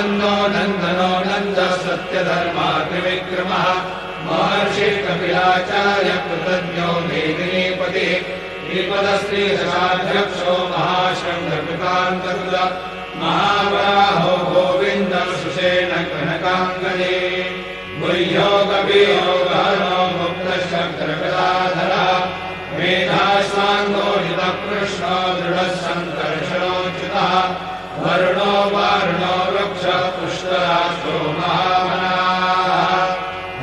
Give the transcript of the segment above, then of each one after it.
नन्दनो नन्दः सत्यधर्माग्निविक्रमः महर्षि कपिलाचार्य कृतज्ञो मेदिनीपति श्रीपदश्रीदशाध्यक्षो महाशृङ्गकृतान्तकृत महावराहो गोविन्दः सुषेण कनकाङ्गदे गुह्यो कवियोगहनो मुक्तशङ्करकलाधरः मेधाश्वाङ्गोजितः कृष्णो दृढः सङ्कर्षणोच्युतः वरुणो वारुणो वृक्षः पुष्कराक्षो महामनाः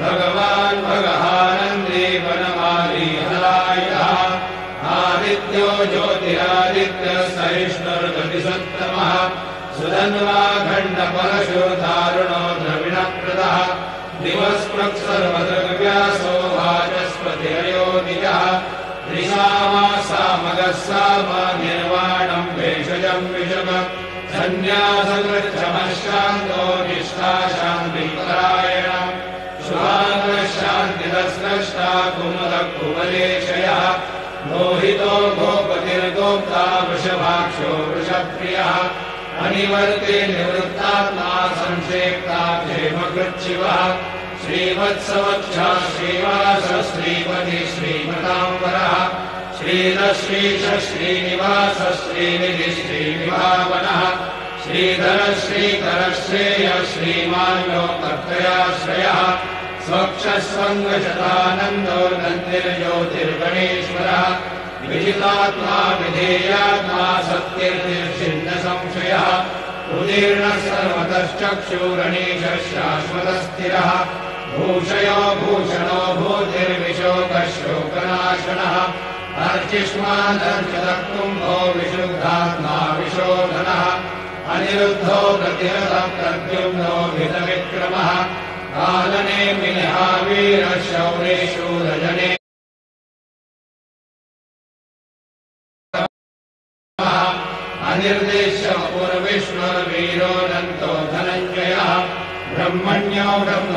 भगवान् भगहानन्दी वनमाली हलायः आदित्यो ज्योतिरादित्यः सहिष्णुर्गतिसत्तमः सुधन्वाखण्डपरशुर्धारुणो द्रविणप्रदः दिवस्पृक्सर्वदृग्व्यासो वाचस्पतिरयोनिजः त्रिसामासामगः साम निर्वाणम् भेषजम् विषम सन्न्यासकृच्छमशान्तो निष्ठा शान्तिपरायण शुभाङ्गशान्तिरस्रष्टा कुमुदः कुमलेशयः मोहितो गोपतिर्गोप्ता वृषभाक्षो वृषप्रियः अनिवर्ते निवृत्तात्मा संक्षेप्ता क्षेमकृच्छिवः श्रीवत्सवक्षः श्रीवासः श्रीपति श्रीमताम्बरः श्रीरश्रीश श्रीनिवासः श्रीनिधिः श्रीनिभावनः श्रीधरः श्रीकरः श्रेयः श्रीमान्यो कर्तयाश्रयः स्वक्षस्वङ्गशतानन्दो नन्दिर्ज्योतिर्गणेश्वरः विजितात्मा विधेयात्मा सत्यर्थिर्छिन्न संशयः उदीर्णः सर्वतश्चक्षुरणीशः शाश्वतस्थिरः भूषयो भूषणो भूतिर्विशोकः शोकनाशनः अर्चिष्मादर्चितः कुम्भो विशुद्धात्मा विशोधनः अनिरुद्धो प्रतिहतः प्रद्युम्नो भितविक्रमः कालनेमिनिः वीरः शौरेषु रजने अनिर्देश्य पूर्विष्णुर्वीरो नन्तो धनञ्जयः ब्रह्मण्यो ब्रह्म